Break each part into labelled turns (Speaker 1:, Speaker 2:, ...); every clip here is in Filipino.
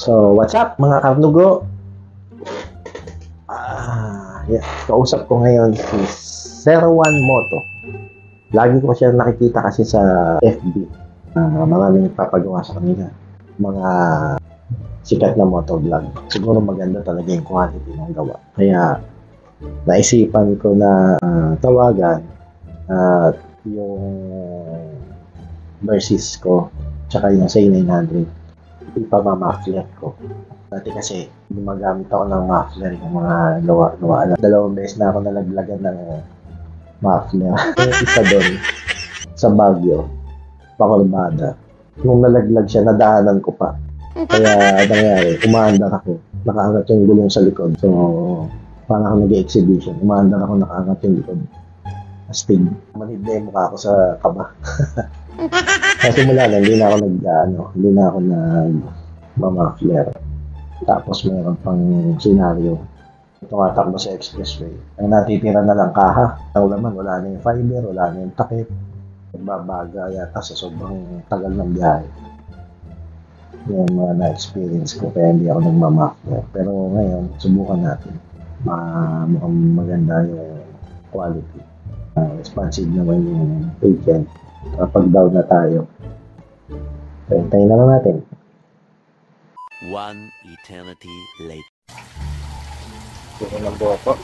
Speaker 1: So, what's up mga karnugo? Kausap ko ngayon si Sir1 Moto. Lagi ko siya nakikita kasi sa FB. Maraming papagawa sa kanila. Mga sikat na motovlog. Siguro maganda talaga yung quality ng gawa. Kaya, naisipan ko na tawagan at yung Versys ko tsaka yung C900 ipamamafler ko. Dati kasi gumagamit ako ng muffler yung mga gawa. Dalawang beses na ako nalaglagan ng muffler. Yung isa doon sa Baguio, Pakurbada. Nung nalaglag siya, nadaanan ko pa. Kaya nangyari, umaandar ako. Nakaangat yung gulong sa likod. So, parang ako nag-exhibition. Umaandar ako, nakaangat yung likod. Astig. Manid na yung mukha ko sa kaba. Kasi mula na, hindi na ako nag-muffler. Tapos mayroon pang senaryo. Tumatakbo sa expressway. Ang natitira na lang kaha. Ang laman, wala na yung fiber, wala na yung takip. Nagbabaga yata sa sobrang tagal ng biyahe. Yung mga na-experience ko, kaya hindi ako nagmamaffler. Pero ngayon, subukan natin. Mukhang maganda yung quality. Responsive naman yung agent. Kapag down na tayo, hintayin na lang natin.
Speaker 2: One eternity later.
Speaker 3: Puro ng buho po.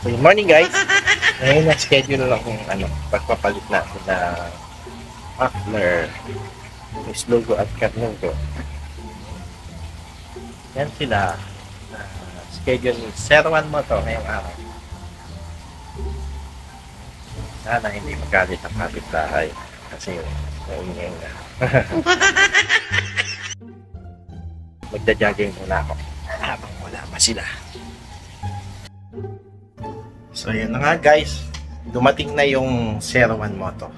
Speaker 3: So, good morning guys. Ngayon na-schedule lang kung pagpapalit natin na muffler, Miss Logo at Carnugo. Yan sila. Schedule ni Sir1 Moto ngayong araw. Sana hindi magalit ang kapitbahay kasi naingay na. Magda-jogging muna ako habang wala pa sila. So yun na nga guys, dumating na yung Sir1 Moto.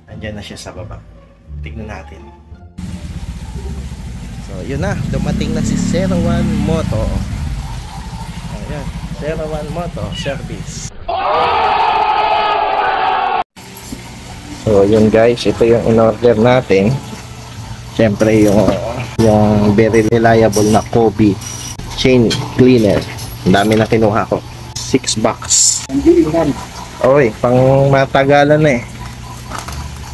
Speaker 3: Andyan na siya sa baba. Tignan natin. So yun na, dumating na si Sir1 Moto. Ayan, Sir1 Moto service. So yun guys, ito yung in-order natin. Siyempre yung very reliable na Kobe chain cleaner. Ang dami na kinuha ko. 6 box. Oy, pang matagalan na eh.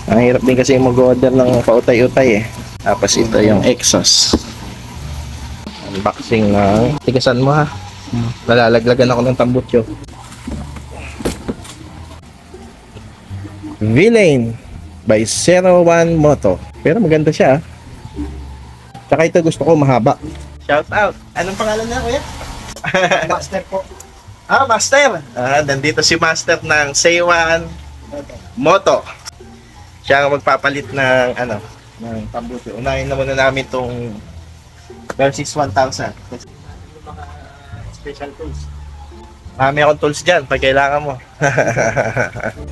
Speaker 3: Ang hirap din kasi mag-order ng pautay-utay eh. Tapos ito yung exhaust. Unboxing ng tigasan mo ha. Nalalaglagan ako ng tambutso. V-Lane by Sir1 Moto. Pero maganda siya. Tsaka ito gusto ko mahaba. Shout out. Anong pangalan na kuya?
Speaker 4: Master po.
Speaker 3: Master. Nandito si Master ng C1 Moto. Siya ang magpapalit ng ng tambuto. Unahin na muna namin tong Versys 1000.
Speaker 4: Mga special tools.
Speaker 3: Marami akong tools dyan pag kailangan mo.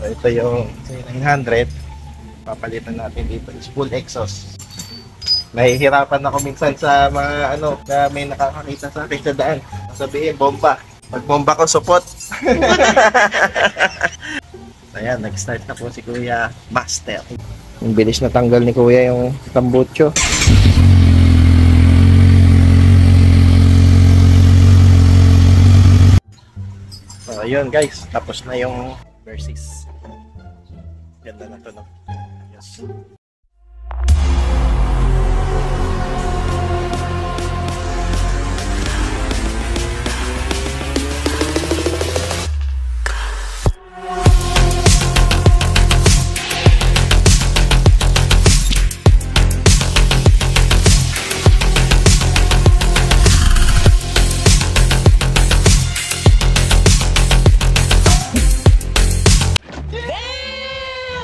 Speaker 3: Ito yung C900. Papalitan natin dito is full exhaust. Nahihirapan ako minsan sa mga na may nakakakita sa akin sa daan. Sabihin, bomba. Pag bomba ko, supot. Ayan, nag-start na po si Kuya Master. Ang bilis na tanggal ni Kuya yung tambutso. So, ayun guys, tapos na yung Versys. Ganda na to, no? Yes.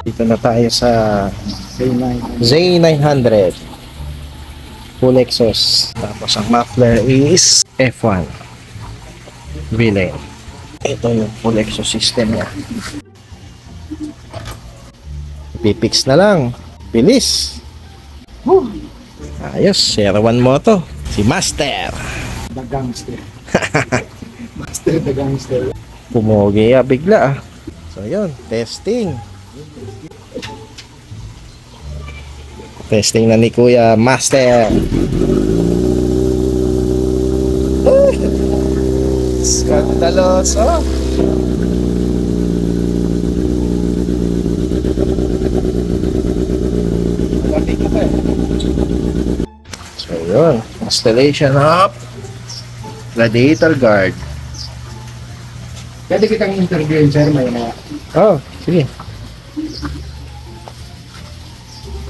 Speaker 3: Dito na tayo sa Z900 full exhaust. Tapos ang muffler is F1 V-Lane. Ito yung full exhaust system niya. Pipix na lang. Bilis. Ayos, Sir1 Moto. Si Master.
Speaker 4: The Gangster. Master the Gangster.
Speaker 3: Pumogi bigla. So yun, testing. Testing na ni Kuya Master. Skandalos. Oh.
Speaker 4: Malapit ko pa eh.
Speaker 3: So yun, installation of radiator guard.
Speaker 4: Pwede kitang interviewin, sir. May mga
Speaker 3: Oh, sige.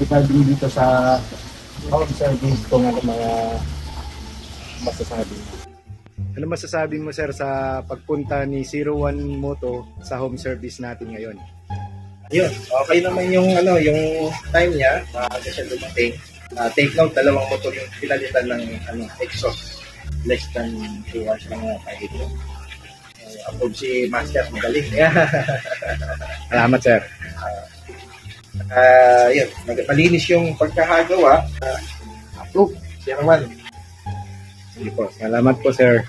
Speaker 4: regarding dito sa home service kung ano mga masasabi mo. Ano masasabi mo, sir, sa pagpunta ni 01 Moto sa home service natin ngayon?
Speaker 3: Yun, okay naman yung yung time niya, maaga siya dumating. Take note, dalawang motor yung pinalitan ng exhaust. Less than 2 hours lang na tayo dito. Approve si Master, magaling.
Speaker 4: Salamat, sir.
Speaker 3: Yun, malinis yung pagkakagawa. Approve, siya naman.
Speaker 4: Sige po. Salamat po, sir.